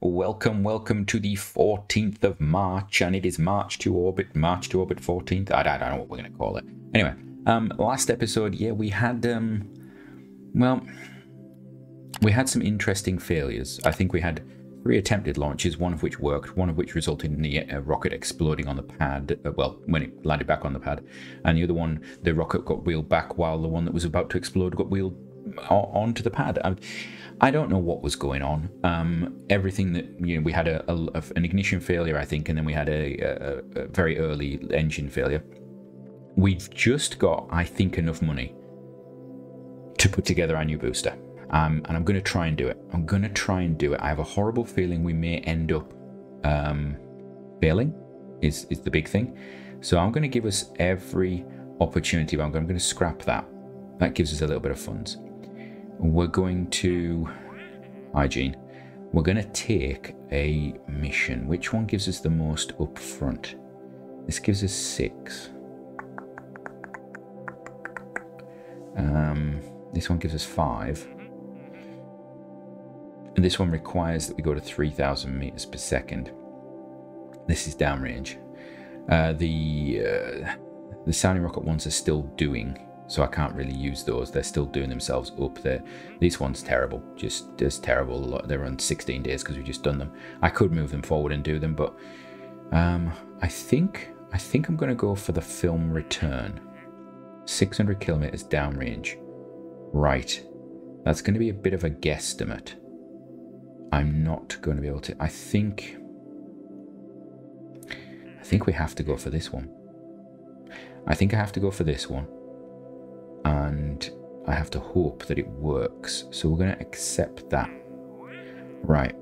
welcome to the 14th of March, and it is March to Orbit 14th. I don't know what we're going to call it. Anyway, last episode, yeah, we had, we had some interesting failures. I think we had 3 attempted launches, one of which worked, one of which resulted in the rocket exploding on the pad, when it landed back on the pad, and the other one, the rocket got wheeled back while the one that was about to explode got wheeled onto the pad. I don't know what was going on. Everything that, we had an ignition failure, I think, and then we had a very early engine failure. We've just got, I think, enough money to put together our new booster. And I'm going to try and do it. I have a horrible feeling we may end up failing, is the big thing. So I'm going to give us every opportunity, but I'm going to scrap that. That gives us a little bit of funds. We're going to... Hygiene. We're going to take a mission. Which one gives us the most up front? This gives us 6. This one gives us 5. And this one requires that we go to 3,000 meters per second. This is downrange. The sounding rocket ones are still doing, so I can't really use those. They're still doing themselves up there. This one's terrible, just terrible. They're on 16 days because we've just done them. I could move them forward and do them, but I think I'm going to go for the film return. 600 kilometers downrange. Right, that's going to be a bit of a guesstimate. I'm not going to be able to. I think we have to go for this one. I think I have to go for this one. And I have to hope that it works. So we're going to accept that. Right.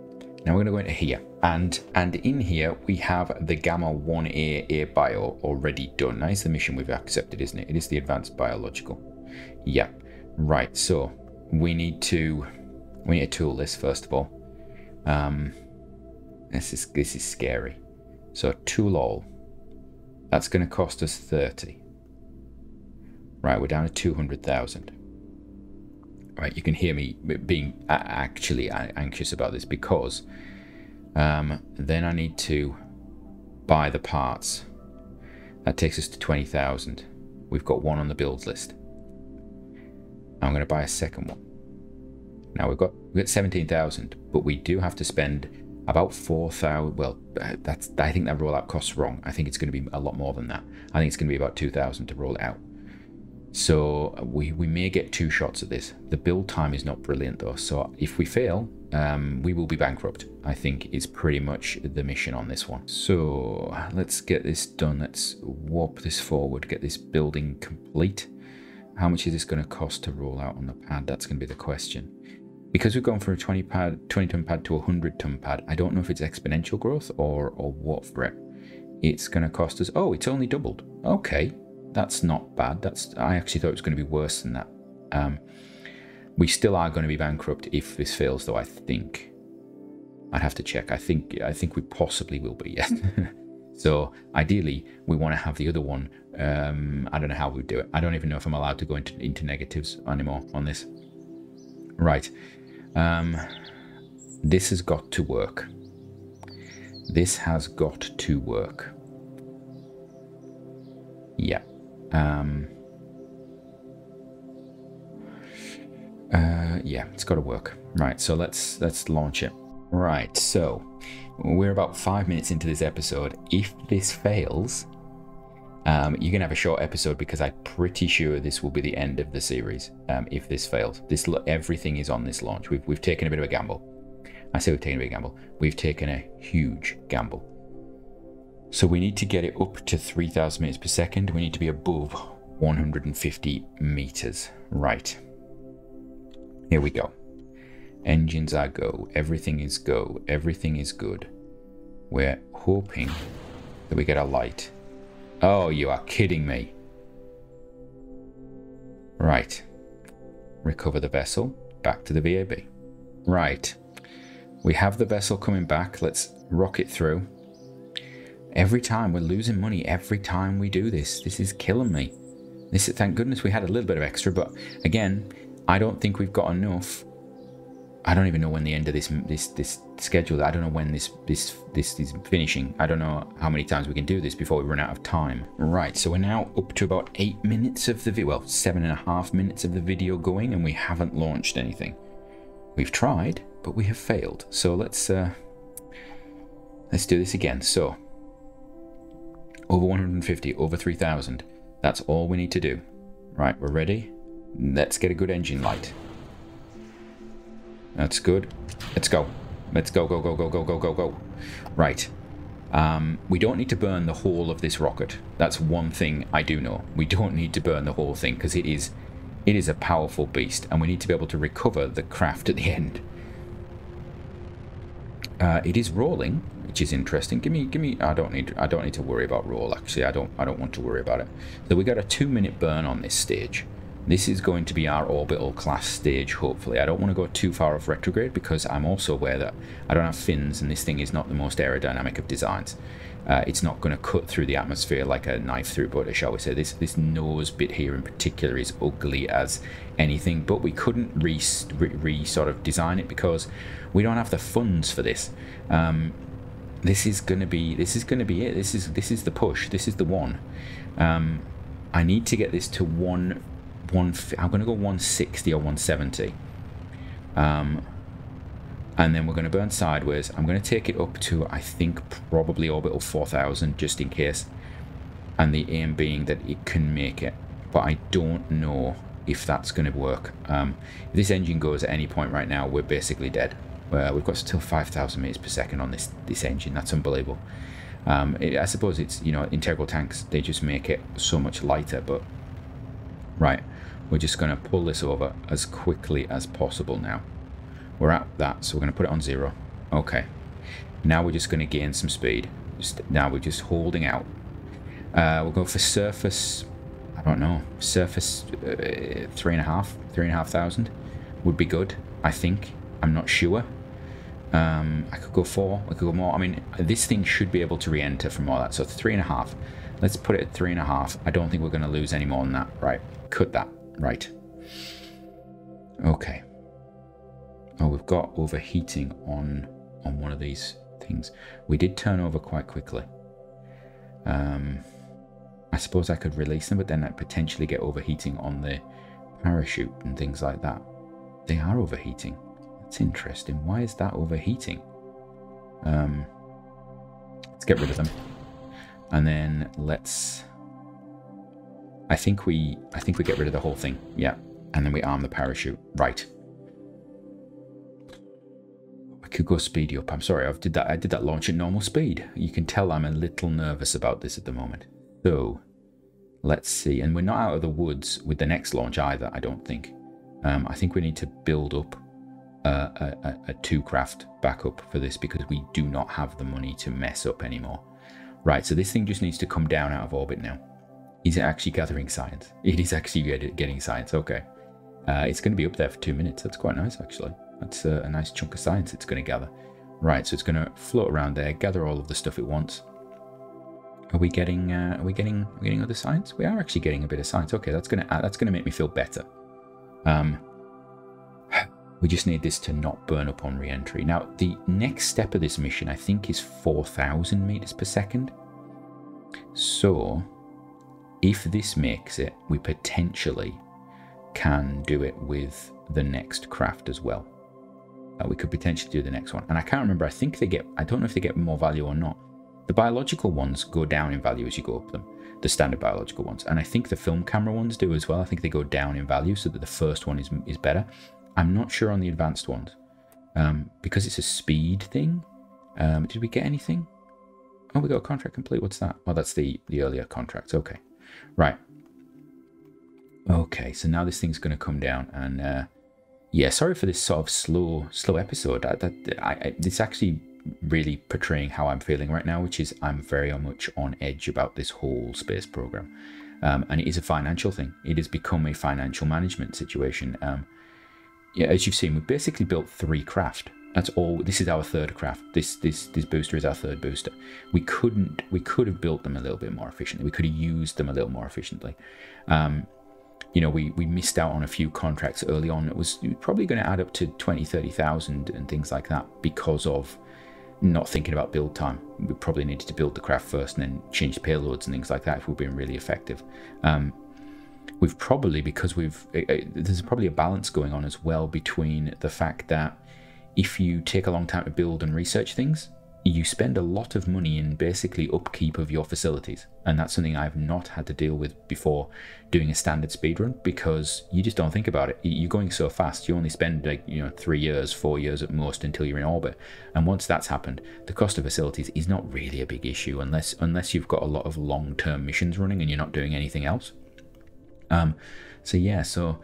Now we're going to go into here. And in here we have the Gamma 1A A Bio already done. That is the mission we've accepted, isn't it? It is the Advanced Biological. Yeah. Right. So we need to tool this first of all. This is scary. So tool all. That's going to cost us 30. Right, we're down to 200,000. Right, you can hear me being actually anxious about this because then I need to buy the parts. That takes us to 20,000. We've got one on the build list. I'm going to buy a second one. Now we've got 17,000, but we do have to spend about 4,000. Well, I think that rollout cost's wrong. I think it's going to be a lot more than that. I think it's going to be about 2,000 to roll it out. So we may get 2 shots at this. The build time is not brilliant though, so if we fail, we will be bankrupt. I think is pretty much the mission on this one. So let's get this done. Let's warp this forward, get this building complete. How much is this going to cost to roll out on the pad? That's going to be the question. Because we've gone from a 20 ton pad to a 100 ton pad, I don't know if it's exponential growth or what for it. It's going to cost us, oh, it's only doubled. Okay. That's not bad. I actually thought it was going to be worse than that. We still are going to be bankrupt if this fails, though. I think I'd have to check. I think we possibly will be. Yes. So ideally, we want to have the other one. I don't know how we do it. I don't even know if I'm allowed to go into negatives anymore on this. Right. This has got to work. This has got to work. Yeah. Yeah, it's got to work. Right, so let's launch it. Right, so we're about 5 minutes into this episode. If this fails, you're gonna have a short episode because I'm pretty sure this will be the end of the series. If this fails, everything is on this launch. We've taken a bit of a gamble. I say we've taken a big gamble. We've taken a huge gamble. So we need to get it up to 3,000 meters per second. We need to be above 150 meters. Right. Here we go. Engines are go. Everything is go. Everything is good. We're hoping that we get a light. Oh, you are kidding me. Right. Recover the vessel. Back to the VAB. Right. We have the vessel coming back. Let's rock it through. Every time we're losing money, every time we do this. This is killing me. Thank goodness we had a little bit of extra, but again, I don't think we've got enough I don't even know when the end of this schedule. I don't know when this is finishing. I don't know how many times we can do this before we run out of time. Right, so we're now up to about 8 minutes of the video. Well, 7.5 minutes of the video going, and we haven't launched anything. We've tried, but we have failed. So let's do this again. So over 150, over 3,000. That's all we need to do. Right, we're ready. Let's get a good engine light. That's good. Let's go. Let's go, go, go, go, go, go, go, go. Right. We don't need to burn the whole of this rocket. That's one thing I do know. We don't need to burn the whole thing because it is a powerful beast, and we need to be able to recover the craft at the end. It is rolling, which is interesting. Give me. I don't need to worry about roll. Actually, I don't want to worry about it. So we got a 2-minute burn on this stage. This is going to be our orbital class stage, hopefully. I don't want to go too far off retrograde because I'm also aware that I don't have fins and this thing is not the most aerodynamic of designs. It's not going to cut through the atmosphere like a knife through butter, shall we say. This nose bit here in particular is ugly as anything, but we couldn't sort of design it because we don't have the funds for this. This is going to be it. This is the push. This is the one. I need to get this to I'm going to go 160 or 170. And then we're going to burn sideways. I'm going to take it up to, I think, probably orbital 4000, just in case. And the aim being that it can make it. But I don't know if that's going to work. If this engine goes at any point right now, we're basically dead. We've got still 5,000 meters per second on this engine. That's unbelievable. I suppose it's, integral tanks. They just make it so much lighter. But right, we're just going to pull this over as quickly as possible now. We're at that, so we're going to put it on 0. Okay. Now we're just going to gain some speed. Now we're just holding out. We'll go for surface, I don't know, surface 3,500 would be good, I think. I'm not sure. I could go 4, I could go more. I mean, this thing should be able to re-enter from all that. So 3.5. Let's put it at 3.5. I don't think we're going to lose any more than that. Right. Cut that. Right. Okay. Oh, we've got overheating on one of these things. We did turn over quite quickly. I suppose I could release them, but then I'd potentially get overheating on the parachute and things like that. They are overheating. That's interesting. Why is that overheating? Let's get rid of them. And then let's... I think we get rid of the whole thing. Yeah. And then we arm the parachute. Right. I could go speedy up. I'm sorry, I did that launch at normal speed. You can tell I'm a little nervous about this at the moment. So let's see. And we're not out of the woods with the next launch either, I don't think. I think we need to build up a 2-craft backup for this because we do not have the money to mess up anymore. Right, so this thing just needs to come down out of orbit now. Is it actually gathering science? It is actually getting science, okay. It's going to be up there for 2 minutes. That's quite nice, actually. That's a nice chunk of science it's going to gather. Right, so it's going to float around there, gather all of the stuff it wants. Are we getting other science? We are actually getting a bit of science. Okay, that's going to make me feel better. We just need this to not burn up on re-entry. Now, the next step of this mission, I think, is 4,000 meters per second. So, if this makes it, we potentially can do it with the next craft as well. We could potentially do the next one. And I can't remember, I don't know if they get more value or not. The biological ones go down in value as you go up them, the standard biological ones. And I think the film camera ones do as well. I think they go down in value so that the first one is better. I'm not sure on the advanced ones. Because it's a speed thing. Did we get anything? Oh, we got a contract complete. What's that? Oh, that's the earlier contracts. Okay. Right. Okay, so now this thing's going to come down and... yeah, sorry for this sort of slow episode. It's actually really portraying how I'm feeling right now, which is I'm very much on edge about this whole space program. And it is a financial thing. It has become a financial management situation. Yeah, as you've seen, we've basically built 3 craft. That's all. This is our 3rd craft. This booster is our 3rd booster. We could have built them a little bit more efficiently. We could have used them a little more efficiently. you know, we missed out on a few contracts early on. It was probably going to add up to 20, 30,000 and things like that because of not thinking about build time. We probably needed to build the craft first and then change the payloads and things like that if we're being really effective. We've probably, because there's probably a balance going on as well between the fact that if you take a long time to build and research things, you spend a lot of money in basically upkeep of your facilities. And that's something I've not had to deal with before doing a standard speedrun, because you just don't think about it. You're going so fast, you only spend, like, you know, 3 years, 4 years at most until you're in orbit. And once that's happened, the cost of facilities is not really a big issue unless you've got a lot of long-term missions running and you're not doing anything else. So yeah, so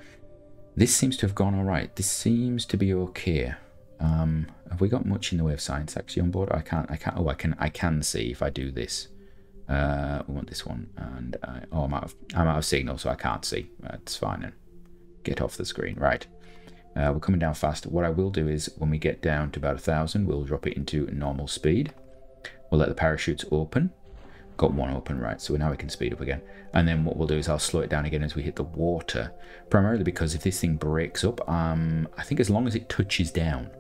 this seems to have gone all right. This seems to be okay. Have we got much in the way of science actually on board? I can see if I do this. We want this one, and I'm out of signal, so I can't see. That's fine then. Get off the screen. Right. We're coming down fast. What I will do is when we get down to about 1,000, we'll drop it into normal speed. We'll let the parachutes open. Got one open, right, so now we can speed up again. And then what we'll do is I'll slow it down again as we hit the water, primarily because if this thing breaks up, I think as long as it touches down,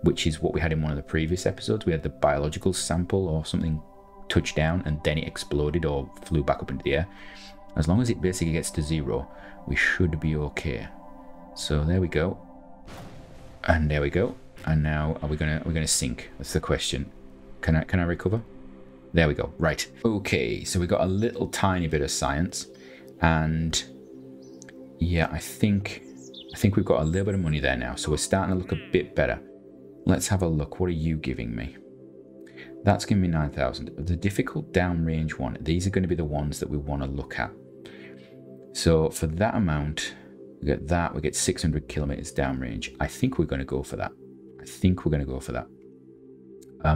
which is what we had in one of the previous episodes, we had the biological sample or something touch down and then it exploded or flew back up into the air. As long as it basically gets to 0, we should be okay. So there we go, and there we go. And now are we gonna sink? That's the question. Can I recover? There we go. Right. Okay, so we got a little tiny bit of science, and yeah, I think we've got a little bit of money there now, so we're starting to look a bit better. Let's have a look. What are you giving me? That's giving me 9,000. The difficult downrange one, these are going to be the ones that we want to look at. So for that amount, we get 600 kilometers downrange. I think we're going to go for that.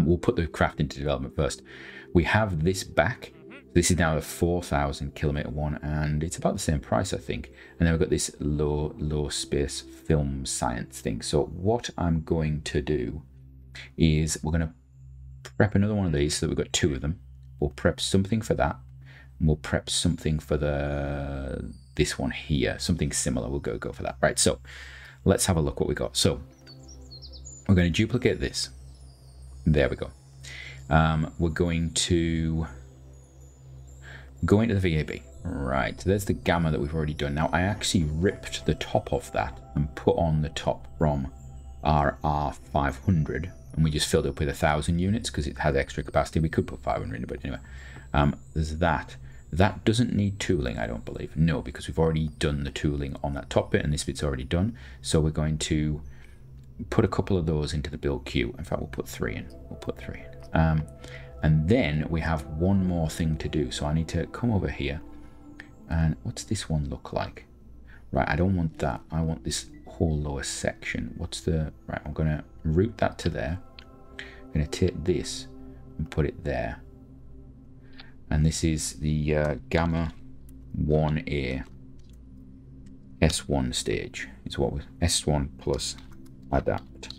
We'll put the craft into development first. We have this back. This is now a 4,000 kilometer one, and it's about the same price, I think. And then we've got this low space film science thing. So what I'm going to do is we're going to prep another one of these, so that we've got 2 of them. We'll prep something for that, and we'll prep something for this one here, something similar. We'll go for that. Right, so let's have a look what we got. So we're going to duplicate this. There we go. We're going to go into the VAB. Right, so there's the gamma that we've already done. Now, I actually ripped the top off that and put on the top from our R500, and we just filled it up with 1,000 units because it has extra capacity. We could put 500 in, but anyway, there's that. That doesn't need tooling, I don't believe. No, because we've already done the tooling on that top bit, and this bit's already done. So we're going to put a couple of those into the build queue. In fact, we'll put 3 in. And then we have one more thing to do. So I need to come over here, and what's this one look like? Right, I don't want that. I want this whole lower section. Right, I'm going to route that to there. I'm going to take this and put it there. And this is the Gamma 1A S1 stage. It's what was S1 plus adapt.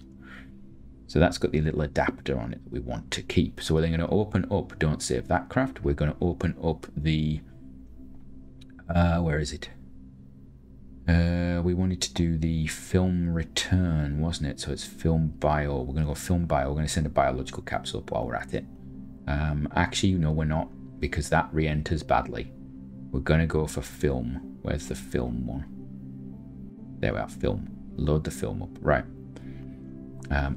So that's got the little adapter on it that we want to keep. So we're then going to open up, don't save that craft, we're going to open up the, where is it? We wanted to do the film return, wasn't it? So it's film bio. We're going to go film bio. We're going to send a biological capsule up while we're at it. Actually, no, we're not, because that re-enters badly. We're going to go for film. Where's the film one? There we are, film. Load the film up. Right.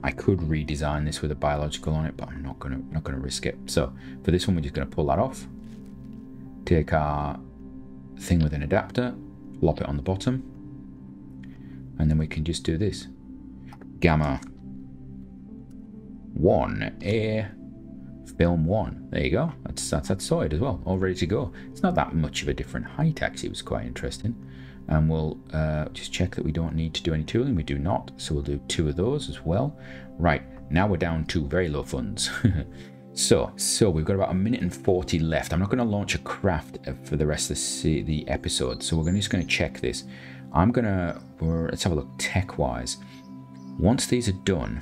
I could redesign this with a biological on it, but I'm not gonna risk it. So for this one, we're just gonna pull that off. Take our thing with an adapter, plop it on the bottom, and then we can just do this. Gamma 1A film 1. There you go. That's sorted as well, all ready to go. It's not that much of a different height actually. It was quite interesting. And we'll just check that we don't need to do any tooling. We do not, so we'll do 2 of those as well. Right, now we're down to very low funds. so we've got about 1 minute and 40 left. I'm not going to launch a craft for the rest of the episode, so we're just going to check this. Let's have a look tech-wise. Once these are done,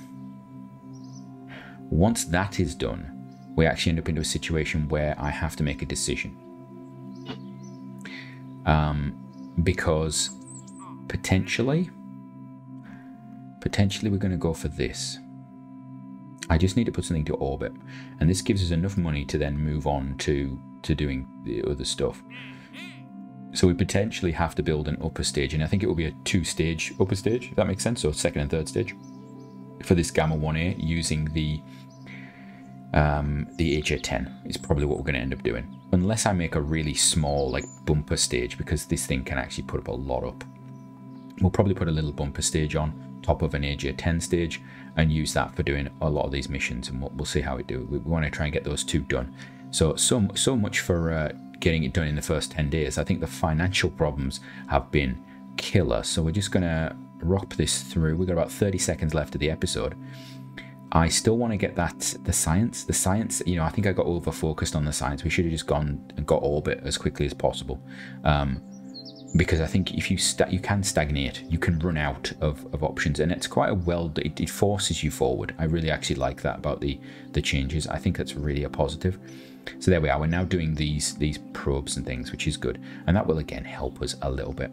once that is done, we actually end up into a situation where I have to make a decision. because potentially we're going to go for this. I just need to put something to orbit, and this gives us enough money to then move on to doing the other stuff. So we potentially have to build an upper stage, and I think it will be a 2-stage upper stage, if that makes sense, or second and third stage for this Gamma 1A using the AJ10 is probably what we're going to end up doing, unless I make a really small like bumper stage, because this thing can actually put up a lot up. We'll probably put a little bumper stage on top of an AJ10 stage and use that for doing a lot of these missions, and we'll see how we do. We want to try and get those 2 done. So much for getting it done in the first 10 days. I think the financial problems have been killer, so we're just going to rock this through. We've got about 30 seconds left of the episode. I still want to get the science, you know, I think I got over focused on the science. We should have just gone and got orbit as quickly as possible. Because I think if you can stagnate, you can run out of options, and it's quite it forces you forward. I really actually like that about the changes. I think that's really a positive. So there we are. We're now doing these probes and things, which is good, and that will again help us a little bit.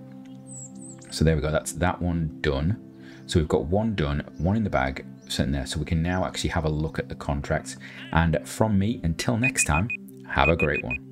So there we go. That's that one done. So we've got one done, one in the bag, sitting there. So we can now actually have a look at the contracts. And from me, until next time, have a great one.